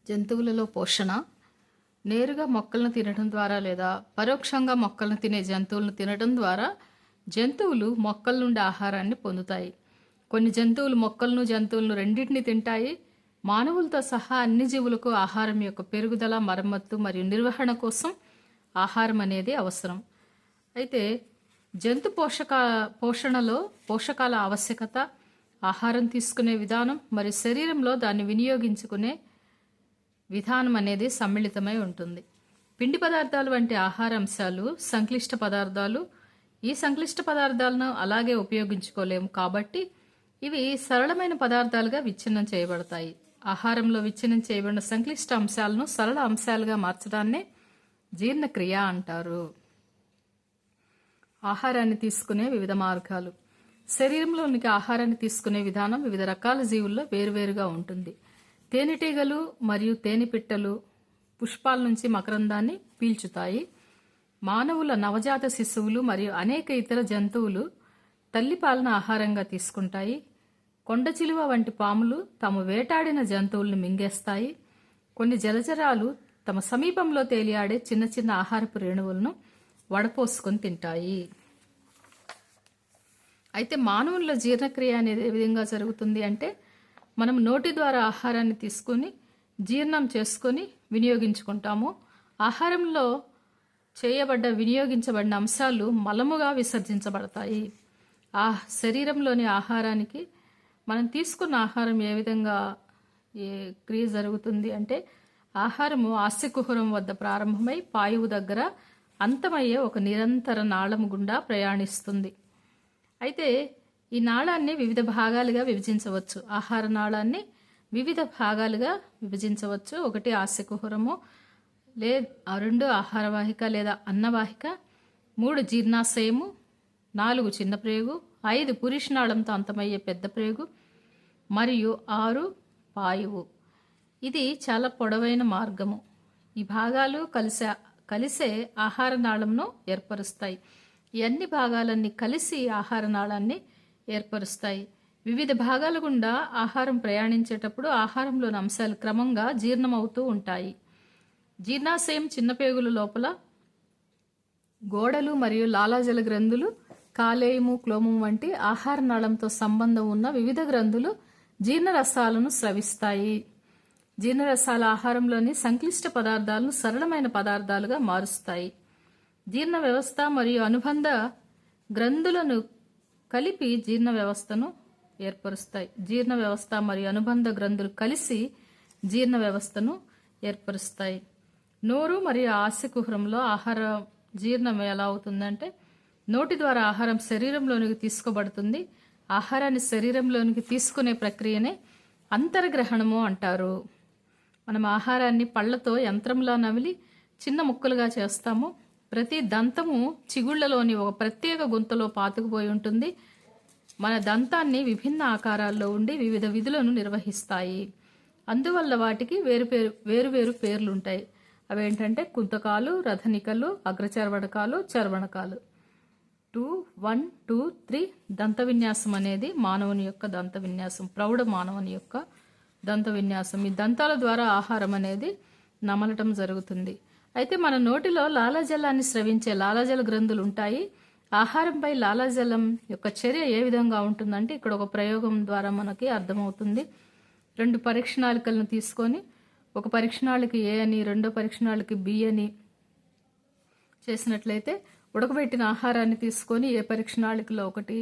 జంతువులలో పోషణ నేరుగా మొక్కలను తినడం ద్వారా లేదా పరోక్షంగా మొక్కలను తినే జంతువులను తినడం ద్వారా జంతువులు మొక్కల నుండి ఆహారాన్ని పొందుతాయి. కొన్ని జంతువులు మొక్కలను జంతువులను రెండింటిని తింటాయి. మానవులతో సహా అన్ని జీవులకు ఆహారం యొక్క పెరుగుదల, మరమ్మత్తు మరియు నిర్వహణ కోసం ఆహారం అనేది అవసరం. అయితే జంతు పోషణలో పోషకాల ఆవశ్యకత, ఆహారం తీసుకునే విధానం మరియు శరీరంలో దాన్ని వినియోగించుకునే విధానం అనేది సమ్మిళితమై ఉంటుంది. పిండి పదార్థాలు వంటి ఆహార అంశాలు సంక్లిష్ట పదార్థాలు. ఈ సంక్లిష్ట పదార్థాలను అలాగే ఉపయోగించుకోలేము కాబట్టి ఇవి సరళమైన పదార్థాలుగా విచ్ఛిన్నం చేయబడతాయి. ఆహారంలో విచ్ఛిన్నం చేయబడిన సంక్లిష్ట అంశాలను సరళ అంశాలుగా మార్చడాన్నే జీర్ణక్రియ అంటారు. ఆహారాన్ని తీసుకునే వివిధ మార్గాలు. శరీరంలోనికి ఆహారాన్ని తీసుకునే విధానం వివిధ రకాల జీవుల్లో వేరువేరుగా ఉంటుంది. తేనెటీగలు మరియు తేనెపిట్టలు పుష్పాల నుంచి మకరందాన్ని పీల్చుతాయి. మానవుల నవజాత శిశువులు మరియు అనేక ఇతర జంతువులు తల్లిపాలను ఆహారంగా తీసుకుంటాయి. కొండచిలువ వంటి పాములు తాము వేటాడిన జంతువులను మింగేస్తాయి. కొన్ని జలచరాలు తమ సమీపంలో తేలియాడే చిన్న చిన్న ఆహారపు రేణువులను వడపోసుకొని తింటాయి. అయితే మానవుల్లో జీర్ణక్రియ అనేది ఏ విధంగా జరుగుతుంది అంటే, మనం నోటి ద్వారా ఆహారాన్ని తీసుకొని జీర్ణం చేసుకొని వినియోగించుకుంటాము. ఆహారంలో వినియోగించబడిన అంశాలు మలముగా విసర్జించబడతాయి. ఆ శరీరంలోని ఆహారానికి మనం తీసుకున్న ఆహారం ఏ విధంగా క్రియ జరుగుతుంది అంటే, ఆహారము ఆస్యకుహరం వద్ద ప్రారంభమై పాయువు దగ్గర అంతమయ్యే ఒక నిరంతర నాళము గుండా ప్రయాణిస్తుంది. అయితే ఈ నాళాన్ని వివిధ భాగాలుగా విభజించవచ్చు. ఆహార నాళాన్ని వివిధ భాగాలుగా విభజించవచ్చు. 1 ఆస్యకుహరము, 2 ఆహారవాహిక లేదా అన్నవాహిక, 3 జీర్ణాశయము, 4 చిన్న ప్రేగు, 5 పురీషనాళంతో అంతమయ్యే పెద్ద ప్రేగు మరియు 6 పాయువు. ఇది చాలా పొడవైన మార్గము. ఈ భాగాలు కలిసే ఆహార నాళంను ఏర్పరుస్తాయి. ఈ అన్ని భాగాలన్నీ కలిసి ఆహార నాళాన్ని ఏర్పరుస్తాయి. వివిధ భాగాల గుండా ఆహారం ప్రయాణించేటప్పుడు ఆహారంలోని అంశాలు క్రమంగా జీర్ణమవుతూ ఉంటాయి. జీర్ణాశయం చిన్న పేగుల లోపల గోడలు మరియు లాలాజల గ్రంథులు, కాలేయము, క్లోమం వంటి ఆహార నాళంతో సంబంధం ఉన్న వివిధ గ్రంథులు జీర్ణరసాలను స్రవిస్తాయి. జీర్ణరసాల ఆహారంలోని సంక్లిష్ట పదార్థాలను సరళమైన పదార్థాలుగా మారుస్తాయి. జీర్ణ వ్యవస్థ మరియు అనుబంధ గ్రంథులను కలిపి జీర్ణ వ్యవస్థను ఏర్పరుస్తాయి. జీర్ణ వ్యవస్థ మరియు అనుబంధ గ్రంథులు కలిసి జీర్ణ వ్యవస్థను ఏర్పరుస్తాయి. నోరు మరియు ఆస్యకుహరంలో ఆహార జీర్ణం ఎలా అవుతుందంటే, నోటి ద్వారా ఆహారం శరీరంలోనికి తీసుకోబడుతుంది. ఆహారాన్ని శరీరంలోనికి తీసుకునే ప్రక్రియనే అంతర్గ్రహణము అంటారు. మనం ఆహారాన్ని పళ్లతో యంత్రంలా నమిలి చిన్న ముక్కలుగా చేస్తాము. ప్రతి దంతము చిగుళ్లలోని ఒక ప్రత్యేక గుంతలో పాతుకుపోయి ఉంటుంది. మన దంతాన్ని విభిన్న ఆకారాల్లో ఉండి వివిధ విధులను నిర్వహిస్తాయి. అందువల్ల వాటికి వేరువేరు పేర్లుంటాయి. అవేంటంటే కుంతకాలు, రథనికలు, అగ్రచర్వణకాలు, చర్వణకాలు. 2, 1, 2, 3 దంత విన్యాసం అనేది మానవుని యొక్క దంత విన్యాసం, ప్రౌఢ మానవుని యొక్క దంత విన్యాసం. ఈ దంతాల ద్వారా ఆహారం అనేది నమలటం జరుగుతుంది. అయితే మన నోటిలో లాలాజలాన్ని స్రవించే లాలాజల గ్రంథులు ఉంటాయి. ఆహారంపై లాలాజలం యొక్క చర్య ఏ విధంగా ఉంటుందంటే, ఇక్కడ ఒక ప్రయోగం ద్వారా మనకి అర్థమవుతుంది. 2 పరీక్షనాళికలను తీసుకొని ఒక పరీక్షనాళికి ఏ అని, రెండో పరీక్షనాళికి బి అని చేసినట్లయితే, ఉడకబెట్టిన ఆహారాన్ని తీసుకొని ఏ పరీక్షనాళికలో ఒకటి,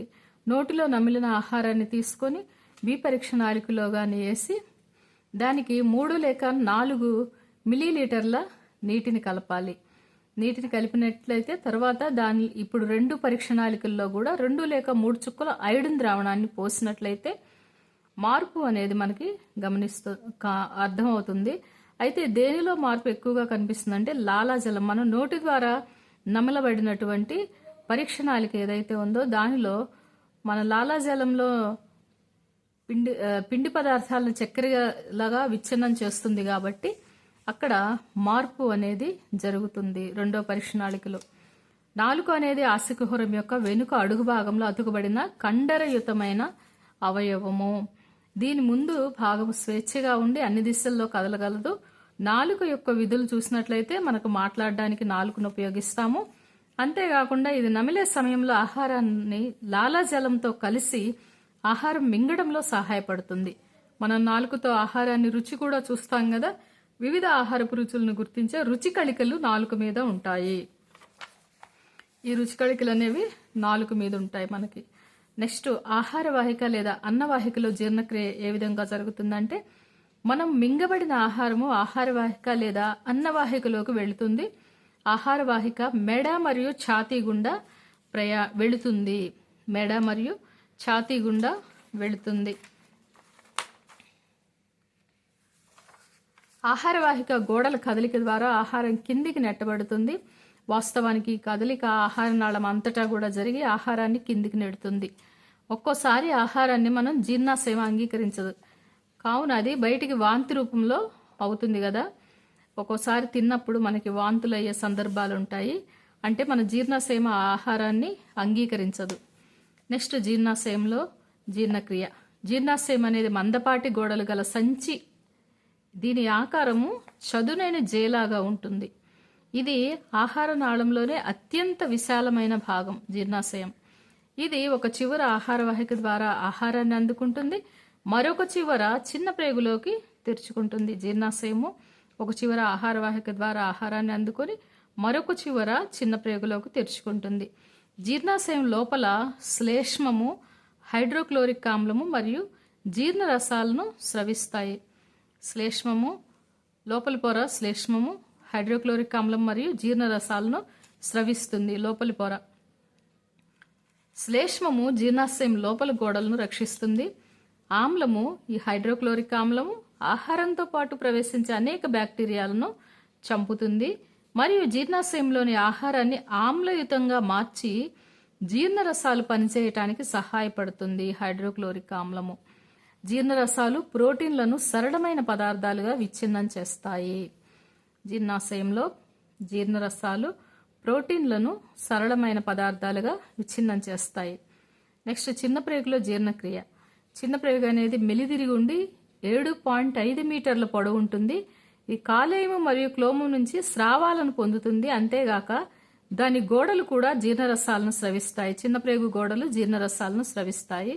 నోటిలో నమిలిన ఆహారాన్ని తీసుకొని బి పరీక్షనాళికలో కానీ వేసి దానికి 3 లేక 4 మిల్లీలీటర్ల నీటిని కలపాలి. నీటిని కలిపినట్లయితే తర్వాత ఇప్పుడు 2 పరీక్షనాళికల్లో కూడా 2 లేక 3 చుక్కల ఐరన్ ద్రావణాన్ని పోసినట్లయితే మార్పు అనేది మనకి అర్థమవుతుంది. అయితే దేనిలో మార్పు ఎక్కువగా కనిపిస్తుందంటే లాలాజలం. మనం నోటి ద్వారా నమలబడినటువంటి పరీక్షనాళిక ఏదైతే ఉందో దానిలో మన లాలాజలంలో పిండి పదార్థాలను చక్కెరలాగా విచ్ఛిన్నం చేస్తుంది కాబట్టి అక్కడ మార్పు అనేది జరుగుతుంది 2వ పరీక్షనాళికలో. నాలుక అనేది ఆస్యకుహరం యొక్క వెనుక అడుగు భాగంలో అతుకుబడిన కండరయుతమైన అవయవము. దీని ముందు భాగం స్వేచ్ఛగా ఉండి అన్ని దిశల్లో కదలగలదు. నాలుక యొక్క విధులు చూసినట్లయితే మనకు మాట్లాడడానికి నాలుకను ఉపయోగిస్తాము. అంతేకాకుండా ఇది నమిలే సమయంలో ఆహారాన్ని లాలాజలంతో కలిసి ఆహారం మింగడంలో సహాయపడుతుంది. మనం నాలుకతో ఆహారాన్ని రుచి కూడా చూస్తాం కదా. వివిధ ఆహారపు రుచులను గుర్తించే రుచి కళికలు నాలుక మీద ఉంటాయి. ఈ రుచి కళికలు అనేవి నాలుక మీద ఉంటాయి మనకి. నెక్స్ట్, ఆహార వాహిక లేదా అన్నవాహికలో జీర్ణక్రియ ఏ విధంగా జరుగుతుందంటే, మనం మింగబడిన ఆహారము ఆహార వాహిక లేదా అన్నవాహికలోకి వెళుతుంది. ఆహార వాహిక మెడ మరియు ఛాతీ గుండా వెళుతుంది. మెడ మరియు ఛాతీ గుండా వెళుతుంది. ఆహార వాహిక గోడల కదలిక ద్వారా ఆహారం కిందికి నెట్టబడుతుంది. వాస్తవానికి ఈ కదలిక ఆహార నాళం అంతటా కూడా జరిగి ఆహారాన్ని కిందికి నెడుతుంది. ఒక్కోసారి ఆహారాన్ని మనం జీర్ణాశయం అంగీకరించదు, కావున అది బయటికి వాంతి రూపంలో అవుతుంది కదా. ఒక్కోసారి తిన్నప్పుడు మనకి వాంతులు అయ్యే సందర్భాలు ఉంటాయి. అంటే మన జీర్ణాశయం ఆ ఆహారాన్ని అంగీకరించదు. నెక్స్ట్, జీర్ణాశయంలో జీర్ణక్రియ. జీర్ణాశయం అనేది మందపాటి గోడలు గల సంచి. దీని ఆకారము చదునైన జేలాగా ఉంటుంది. ఇది ఆహార నాళంలోనే అత్యంత విశాలమైన భాగం జీర్ణాశయం. ఇది ఒక చివర ఆహార వాహిక ద్వారా ఆహారాన్ని అందుకుంటుంది, మరొక చివర చిన్న ప్రేగులోకి తెరుచుకుంటుంది. జీర్ణాశయము ఒక చివర ఆహార వాహిక ద్వారా ఆహారాన్ని అందుకొని మరొక చివర చిన్న ప్రేగులోకి తెరుచుకుంటుంది. జీర్ణాశయం లోపల శ్లేష్మము, హైడ్రోక్లోరిక్ ఆమ్లము మరియు జీర్ణ రసాలను స్రవిస్తాయి. శ్లేష్మము, లోపలి పొర శ్లేష్మము, హైడ్రోక్లోరిక్ ఆమ్లం మరియు జీర్ణ రసాలను స్రవిస్తుంది. లోపలి పొర శ్లేష్మము జీర్ణాశయం లోపల గోడలను రక్షిస్తుంది. ఆమ్లము, ఈ హైడ్రోక్లోరిక్ ఆమ్లము ఆహారంతో పాటు ప్రవేశించే అనేక బ్యాక్టీరియాలను చంపుతుంది మరియు జీర్ణాశయంలోని ఆహారాన్ని ఆమ్లయుతంగా మార్చి జీర్ణరసాలు పనిచేయటానికి సహాయపడుతుంది. హైడ్రోక్లోరిక్ ఆమ్లము. జీర్ణరసాలు ప్రోటీన్లను సరళమైన పదార్థాలుగా విచ్ఛిన్నం చేస్తాయి. జీర్ణాశయంలో జీర్ణరసాలు ప్రోటీన్లను సరళమైన పదార్థాలుగా విచ్ఛిన్నం చేస్తాయి. నెక్స్ట్, చిన్న ప్రేగులో జీర్ణక్రియ. చిన్న ప్రేగు అనేది మెలిదిరిగి ఉండి 7.5 మీటర్ల పొడవు ఉంటుంది. ఈ కాలేయము మరియు క్లోమం నుంచి స్రావాలను పొందుతుంది. అంతేగాక దాని గోడలు కూడా జీర్ణరసాలను స్రవిస్తాయి. చిన్న ప్రేగు గోడలు జీర్ణరసాలను స్రవిస్తాయి.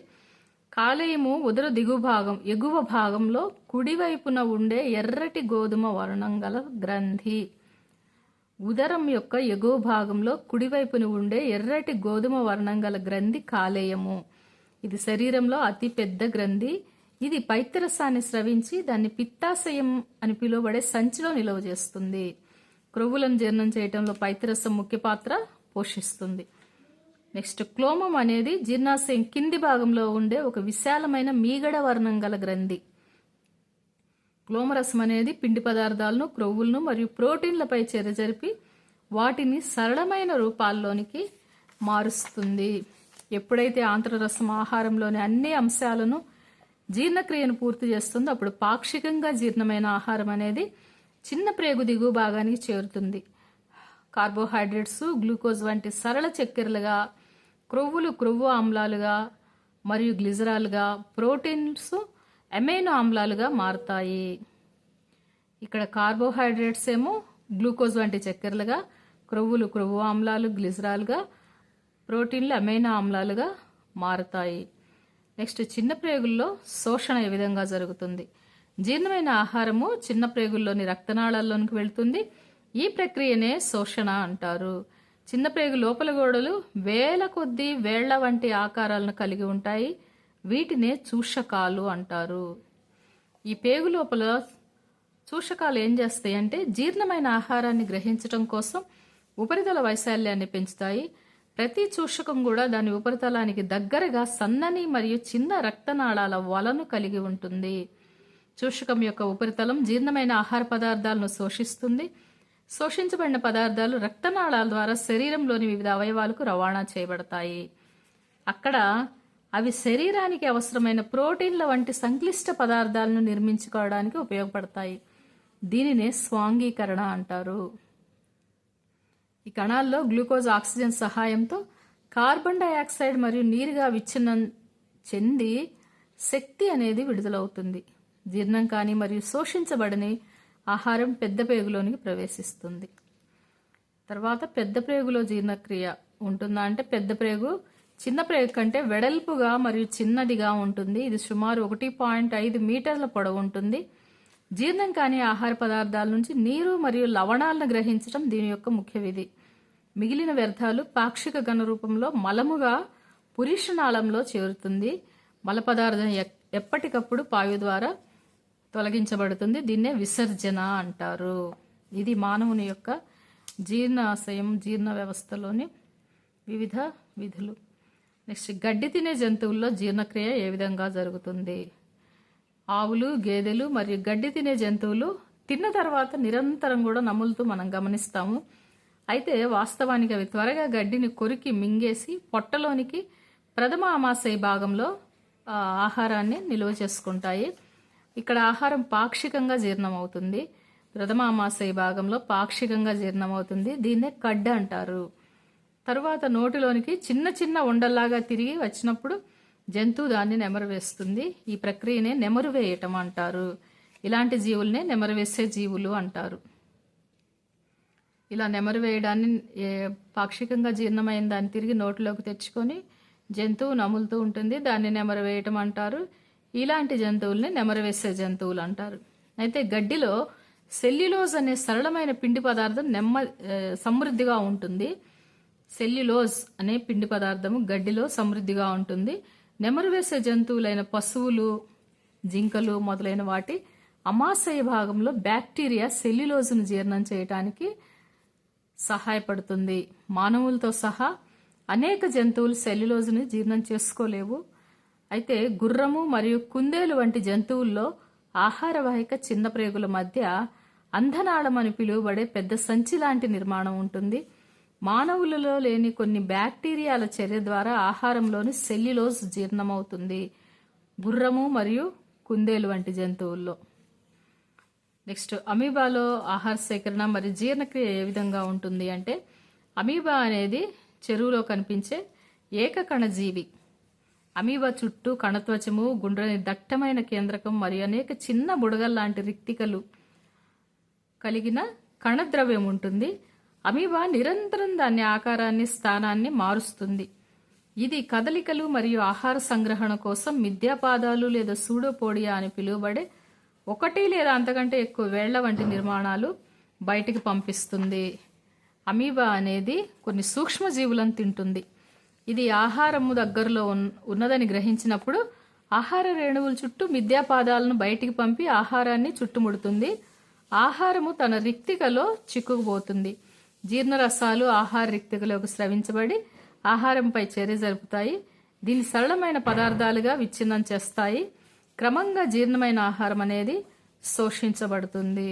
కాలేయము ఉదర ఎగువ భాగంలో కుడివైపున ఉండే ఎర్రటి గోధుమ వర్ణం గల గ్రంథి. ఉదరం యొక్క ఎగువ భాగంలో కుడివైపున ఉండే ఎర్రటి గోధుమ వర్ణం గల గ్రంథి కాలేయము. ఇది శరీరంలో అతి పెద్ద గ్రంథి. ఇది పైత్యరసాన్ని స్రవించి దాన్ని పిత్తాశయం అని పిలువబడే సంచిలో నిల్వ చేస్తుంది. క్రొవ్వులను జీర్ణం చేయటంలో పైత్యరసం ముఖ్య పాత్ర పోషిస్తుంది. నెక్స్ట్, క్లోమం అనేది జీర్ణాశయం కింది భాగంలో ఉండే ఒక విశాలమైన మీగడ వర్ణం గల గ్రంథి. క్లోమరసం అనేది పిండి పదార్థాలను, క్రొవ్వులను మరియు ప్రోటీన్లపై చర్య జరిపి వాటిని సరళమైన రూపాల్లోనికి మారుస్తుంది. ఎప్పుడైతే ఆంత్రరసం ఆహారంలోని అన్ని అంశాలను జీర్ణక్రియను పూర్తి చేస్తుందో అప్పుడు పాక్షికంగా జీర్ణమైన ఆహారం అనేది చిన్న ప్రేగు దిగువ భాగానికి చేరుతుంది. కార్బోహైడ్రేట్స్, గ్లూకోజ్ వంటి సరళ చక్కెరలుగా, క్రొవ్వులు క్రొవ్వు ఆమ్లాలుగా మరియు గ్లిజరాలుగా, ప్రోటీన్స్ అమైనో ఆమ్లాలుగా మారుతాయి. ఇక్కడ కార్బోహైడ్రేట్స్ ఏమో గ్లూకోజ్ వంటి చక్కెరలుగా, క్రొవ్వులు క్రొవ్వు ఆమ్లాలు గ్లిజరాలుగా, ప్రోటీన్లు అమైనో ఆమ్లాలుగా మారుతాయి. నెక్స్ట్, చిన్న ప్రేగుల్లో శోషణ ఏ విధంగా జరుగుతుంది. జీర్ణమైన ఆహారము చిన్న ప్రేగుల్లోని రక్తనాళాల్లోనికి వెళ్తుంది. ఈ ప్రక్రియనే శోషణ అంటారు. చిన్న ప్రేగు లోపల గోడలు వేల కొద్దీ వేళ్ల వంటి ఆకారాలను కలిగి ఉంటాయి. వీటినే చూషకాలు అంటారు. ఈ పేగు లోపల చూషకాలు ఏం చేస్తాయి అంటే జీర్ణమైన ఆహారాన్ని గ్రహించడం కోసం ఉపరితల వైశాల్యాన్ని పెంచుతాయి. ప్రతి చూషకం కూడా దాని ఉపరితలానికి దగ్గరగా సన్నని మరియు చిన్న రక్తనాళాల వలను కలిగి ఉంటుంది. చూషకం యొక్క ఉపరితలం జీర్ణమైన ఆహార పదార్థాలను శోషిస్తుంది. శోషించబడిన పదార్థాలు రక్తనాళాల ద్వారా శరీరంలోని వివిధ అవయవాలకు రవాణా చేయబడతాయి. అక్కడ అవి శరీరానికి అవసరమైన ప్రోటీన్ల వంటి సంక్లిష్ట పదార్థాలను నిర్మించుకోవడానికి ఉపయోగపడతాయి. దీనినే స్వాంగీకరణ అంటారు. ఈ కణాల్లో గ్లూకోజ్ ఆక్సిజన్ సహాయంతో కార్బన్ డైఆక్సైడ్ మరియు నీరుగా విచ్ఛిన్నం చెంది శక్తి అనేది విడుదలవుతుంది. జీర్ణం కాని మరియు శోషించబడని ఆహారం పెద్ద పేగులోనికి ప్రవేశిస్తుంది. తర్వాత పెద్ద ప్రేగులో జీర్ణక్రియ ఉంటుందా అంటే పెద్ద ప్రేగు చిన్న ప్రేగు కంటే వెడల్పుగా మరియు చిన్నదిగా ఉంటుంది. ఇది సుమారు 1.5 మీటర్ల పొడవు ఉంటుంది. జీర్ణం కాని ఆహార పదార్థాల నుంచి నీరు మరియు లవణాలను గ్రహించడం దీని యొక్క ముఖ్య విధి. మిగిలిన వ్యర్థాలు పాక్షిక ఘన రూపంలో మలముగా పురీషనాళంలో చేరుతుంది. మల పదార్థం ఎప్పటికప్పుడు పాయు ద్వారా తొలగించబడుతుంది. దీన్నే విసర్జన అంటారు. ఇది మానవుని యొక్క జీర్ణాశయం జీర్ణ వ్యవస్థలోని వివిధ విధులు. నెక్స్ట్, గడ్డి తినే జంతువుల్లో జీర్ణక్రియ ఏ విధంగా జరుగుతుంది? ఆవులు, గేదెలు మరియు గడ్డి తినే జంతువులు తిన్న తర్వాత నిరంతరం కూడా నములుతూ మనం గమనిస్తాము. అయితే వాస్తవానికి అవి త్వరగా గడ్డిని కొరికి మింగేసి పొట్టలోనికి ప్రథమ ఆమాశయ భాగంలో ఆహారాన్ని నిల్వ చేసుకుంటాయి. ఇక్కడ ఆహారం పాక్షికంగా జీర్ణమవుతుంది. ప్రథమ ఆమాశయ భాగంలో పాక్షికంగా జీర్ణమవుతుంది. దీన్నే కడ్డ అంటారు. తరువాత నోటిలోనికి చిన్న చిన్న ఉండల్లాగా తిరిగి వచ్చినప్పుడు జంతువు దాన్ని నెమరువేస్తుంది. ఈ ప్రక్రియనే నెమరు వేయటం అంటారు. ఇలాంటి జీవులనే నెమరువేసే జీవులు అంటారు. ఇలా నెమరు వేయడాన్ని పాక్షికంగా జీర్ణమైన దాన్ని తిరిగి నోటిలోకి తెచ్చుకొని జంతువు నములుతూ ఉంటుంది. దాన్ని నెమరు వేయటం అంటారు. ఇలాంటి జంతువుల్ని నెమరువేసే జంతువులు అంటారు. అయితే గడ్డిలో సెల్యులోజ్ అనే సరళమైన పిండి పదార్థం సమృద్ధిగా ఉంటుంది. సెల్యులోజ్ అనే పిండి పదార్థము గడ్డిలో సమృద్ధిగా ఉంటుంది. నెమరు వేసే జంతువులైన పశువులు, జింకలు మొదలైన వాటి అమాశయ భాగంలో బ్యాక్టీరియా సెల్యులోజ్ను జీర్ణం చేయడానికి సహాయపడుతుంది. మానవులతో సహా అనేక జంతువులు సెల్యులోజ్ని జీర్ణం చేసుకోలేవు. అయితే గుర్రము మరియు కుందేలు వంటి జంతువుల్లో ఆహార వాహిక చిన్న ప్రేగుల మధ్య అంధనాళం అని పిలువబడే పెద్ద సంచి లాంటి నిర్మాణం ఉంటుంది. మానవులలో లేని కొన్ని బ్యాక్టీరియాల చర్య ద్వారా ఆహారంలోని సెల్యులోజ్ జీర్ణమవుతుంది గుర్రము మరియు కుందేలు వంటి జంతువుల్లో. నెక్స్ట్, అమీబాలో ఆహార సేకరణ మరియు జీర్ణక్రియ ఏ విధంగా ఉంటుంది అంటే అమీబా అనేది చెరువులో కనిపించే ఏకకణ జీవి. అమీబా చుట్టూ కణత్వచము, గుండ్రని దట్టమైన కేంద్రకం మరియు అనేక చిన్న బుడగల్లాంటి రిక్తికలు కలిగిన కణద్రవ్యం ఉంటుంది. అమీబా నిరంతరం దాని ఆకారాన్ని, స్థానాన్ని మారుస్తుంది. ఇది కదలికలు మరియు ఆహార సంగ్రహణ కోసం మిథ్యాపాదాలు లేదా సూడోపోడియా అని పిలువబడే ఒకటి లేదా అంతకంటే ఎక్కువ వేళ్ల వంటి నిర్మాణాలు బయటికి పంపిస్తుంది. అమీబా అనేది కొన్ని సూక్ష్మజీవులను తింటుంది. ఇది ఆహారము దగ్గరలో ఉన్నదని గ్రహించినప్పుడు ఆహార రేణువుల చుట్టూ మిథ్యాపాదాలను బయటికి పంపి ఆహారాన్ని చుట్టుముడుతుంది. ఆహారము తన రిక్తికలో చిక్కుకుపోతుంది. జీర్ణరసాలు ఆహార రిక్తికలోకి స్రవించబడి ఆహారంపై చర్య జరుపుతాయి. దీన్ని సరళమైన పదార్థాలుగా విచ్ఛిన్నం చేస్తాయి. క్రమంగా జీర్ణమైన ఆహారం అనేది శోషించబడుతుంది.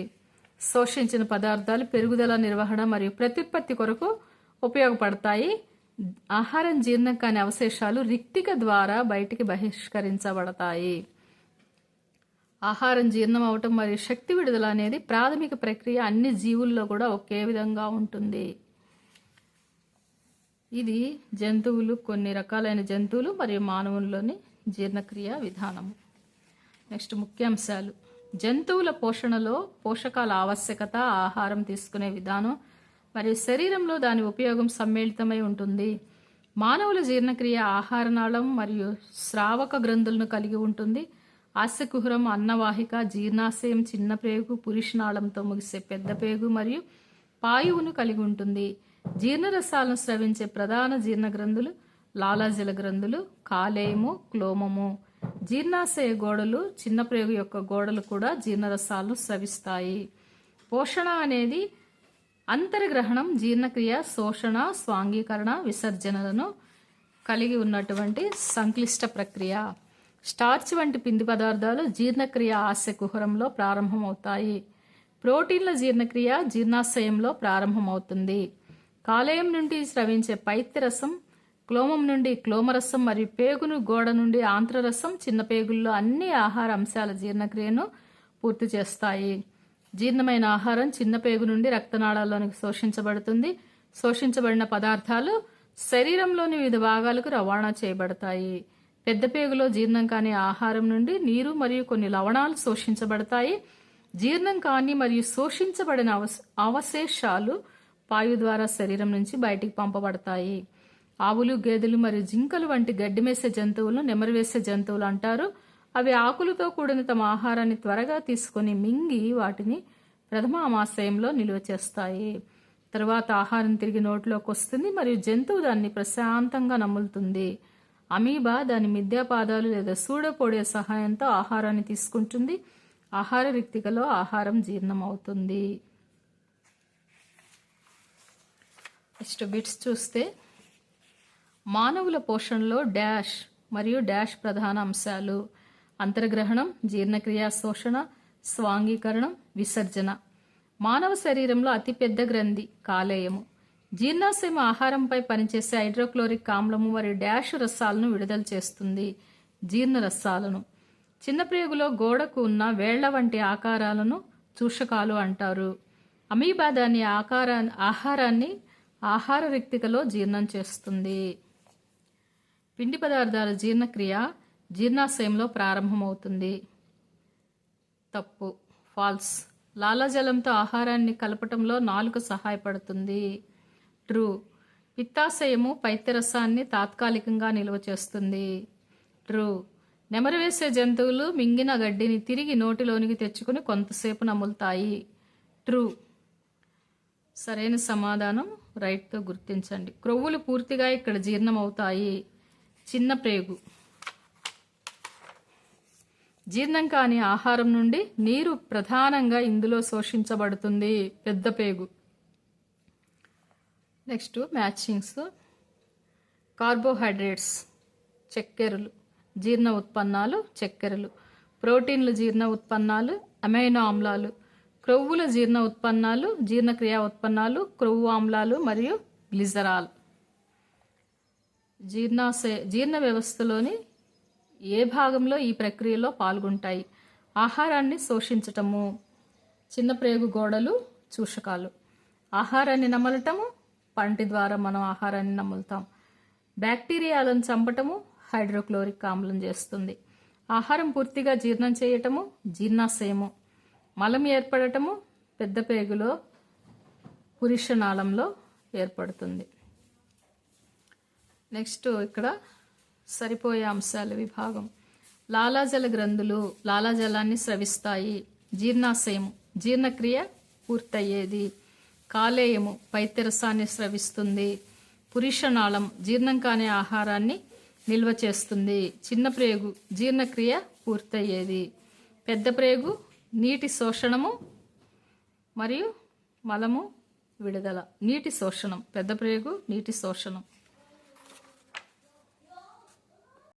శోషించిన పదార్థాలు పెరుగుదల, నిర్వహణ మరియు ప్రత్యుత్పత్తి కొరకు ఉపయోగపడతాయి. ఆహారం జీర్ణం కాని అవశేషాలు రిక్తిక ద్వారా బయటికి బహిష్కరించబడతాయి. ఆహారం జీర్ణం అవటం మరియు శక్తి విడుదల అనేది ప్రాథమిక ప్రక్రియ అన్ని జీవుల్లో కూడా ఒకే విధంగా ఉంటుంది. ఇది జంతువులు, కొన్ని రకాలైన జంతువులు మరియు మానవుల్లోని జీర్ణక్రియ విధానము. నెక్స్ట్, ముఖ్యాంశాలు. జంతువుల పోషణలో పోషకాల ఆవశ్యకత, ఆహారం తీసుకునే విధానం మరియు శరీరంలో దాని ఉపయోగం సమ్మిళితమై ఉంటుంది. మానవుల జీర్ణక్రియ ఆహారనాళం మరియు స్రావక గ్రంథులను కలిగి ఉంటుంది. ఆస్యకుహరం, అన్నవాహిక, జీర్ణాశయం, చిన్న ప్రేగు, పురీషనాళంతో ముగిసే పెద్ద పేగు మరియు పాయువును కలిగి ఉంటుంది. జీర్ణరసాలను స్రవించే ప్రధాన జీర్ణ గ్రంథులు లాలాజల గ్రంథులు, కాలేయము, క్లోమము. జీర్ణాశయ గోడలు, చిన్న ప్రేగు యొక్క గోడలు కూడా జీర్ణరసాలను స్రవిస్తాయి. పోషణ అనేది అంతర్గ్రహణం, జీర్ణక్రియ, శోషణ, స్వాంగీకరణ, విసర్జనలను కలిగి ఉన్నటువంటి సంక్లిష్ట ప్రక్రియ. స్టార్చ్ వంటి పిండి పదార్థాలు జీర్ణక్రియ ఆస్య కుహరంలో ప్రారంభమవుతాయి. ప్రోటీన్ల జీర్ణక్రియ జీర్ణాశయంలో ప్రారంభమవుతుంది. కాలేయం నుండి స్రవించే పైత్యరసం, క్లోమం నుండి క్లోమరసం మరియు పేగును గోడ నుండి ఆంత్రరసం, చిన్న పేగుల్లో అన్ని ఆహార అంశాల జీర్ణక్రియను పూర్తి చేస్తాయి. జీర్ణమైన ఆహారం చిన్న పేగు నుండి రక్తనాళాల్లోనికి శోషించబడుతుంది. శోషించబడిన పదార్థాలు శరీరంలోని వివిధ భాగాలకు రవాణా చేయబడతాయి. పెద్ద పేగులో జీర్ణం కాని ఆహారం నుండి నీరు మరియు కొన్ని లవణాలు శోషించబడతాయి. జీర్ణం కాని మరియు శోషించబడిన అవశేషాలు పాయు ద్వారా శరీరం నుంచి బయటికి పంపబడతాయి. ఆవులు, గేదెలు మరియు జింకలు వంటి గడ్డి మేసే జంతువులను నెమరువేసే జంతువులు అంటారు. అవి ఆకులతో కూడిన తమ ఆహారాన్ని త్వరగా తీసుకొని మింగి వాటిని ప్రథమ ఆమాశయంలో నిల్వ చేస్తాయి. తరువాత ఆహారం తిరిగి నోట్లోకి వస్తుంది మరియు జంతువు దాన్ని ప్రశాంతంగా నములుతుంది. అమీబా దాని మిథ్యాపాదాలు లేదా సూడోపోడియా సహాయంతో ఆహారాన్ని తీసుకుంటుంది. ఆహార రిక్తికలో ఆహారం జీర్ణం అవుతుంది. నెక్స్ట్ బిట్స్ చూస్తే, మానవుల పోషణలో డాష్ మరియు డాష్ ప్రధాన అంశాలు: అంతర్గ్రహణం, జీర్ణక్రియ, శోషణ, స్వాంగీకరణం, విసర్జన. మానవ శరీరంలో అతిపెద్ద గ్రంథి కాలేయము. జీర్ణాశయం ఆహారంపై పనిచేసే హైడ్రోక్లోరిక్ ఆమ్లము మరియు డాష్ రసాలను విడుదల చేస్తుంది, జీర్ణ రసాలను. చిన్న ప్రేగులో గోడకు ఉన్న వేళ్ల వంటి ఆకారాలను చూషకాలు అంటారు. అమీబా దాని ఆహారాన్ని ఆహార రిక్తికలో జీర్ణం చేస్తుంది. పిండి పదార్థాల జీర్ణక్రియ జీర్ణాశయంలో ప్రారంభమవుతుంది. తప్పు, ఫాల్స్. లాలాజలంతో ఆహారాన్ని కలపటంలో నాలుక సహాయపడుతుంది. ట్రూ. పిత్తాశయము పైత్యరసాన్ని తాత్కాలికంగా నిల్వ చేస్తుంది. ట్రూ. నెమరువేసే జంతువులు మింగిన గడ్డిని తిరిగి నోటిలోనికి తెచ్చుకుని కొంతసేపు నములుతాయి. ట్రూ. సరైన సమాధానం రైట్తో గుర్తించండి. క్రొవ్వులు పూర్తిగా ఇక్కడ జీర్ణమవుతాయి. చిన్న ప్రేగు. జీర్ణం కాని ఆహారం నుండి నీరు ప్రధానంగా ఇందులో శోషించబడుతుంది. పెద్ద పేగు. Next matchings. కార్బోహైడ్రేట్స్ చక్కెరలు, జీర్ణ ఉత్పన్నాలు చక్కెరలు. ప్రోటీన్లు జీర్ణ ఉత్పన్నాలు, అమైనో ఆమ్లాలు. క్రొవ్వుల జీర్ణ ఉత్పన్నాలు, జీర్ణక్రియా ఉత్పన్నాలు, క్రొవ్వు ఆమ్లాలు మరియు గ్లిజరాల్. జీర్ణ వ్యవస్థలోని ఏ భాగంలో ఈ ప్రక్రియలో పాల్గొంటాయి? ఆహారాన్ని శోషించటము, చిన్న ప్రేగు గోడలు, చూషకాలు. ఆహారాన్ని నమలటము, పంటి ద్వారా మనం ఆహారాన్ని నములుతాం. బ్యాక్టీరియాలను చంపటము హైడ్రోక్లోరిక్ ఆమ్లం చేస్తుంది. ఆహారం పూర్తిగా జీర్ణం చేయటము జీర్ణాశయము. మలం ఏర్పడటము పెద్ద పేగులో పురీషనాళంలో ఏర్పడుతుంది. నెక్స్ట్ ఇక్కడ సరిపోయే అంశాల విభాగం. లాలాజల గ్రంథులు లాలాజలాన్ని స్రవిస్తాయి. జీర్ణాశయము జీర్ణక్రియ పూర్తయ్యేది. కాలేయము పైత్యరసాన్ని స్రవిస్తుంది. పురీషనాళం జీర్ణం కాని ఆహారాన్ని నిల్వ చేస్తుంది. చిన్న ప్రేగు జీర్ణక్రియ పూర్తయ్యేది. పెద్ద ప్రేగు నీటి శోషణము మరియు మలము విడుదల. నీటి శోషణం. పెద్ద ప్రేగు నీటి శోషణం.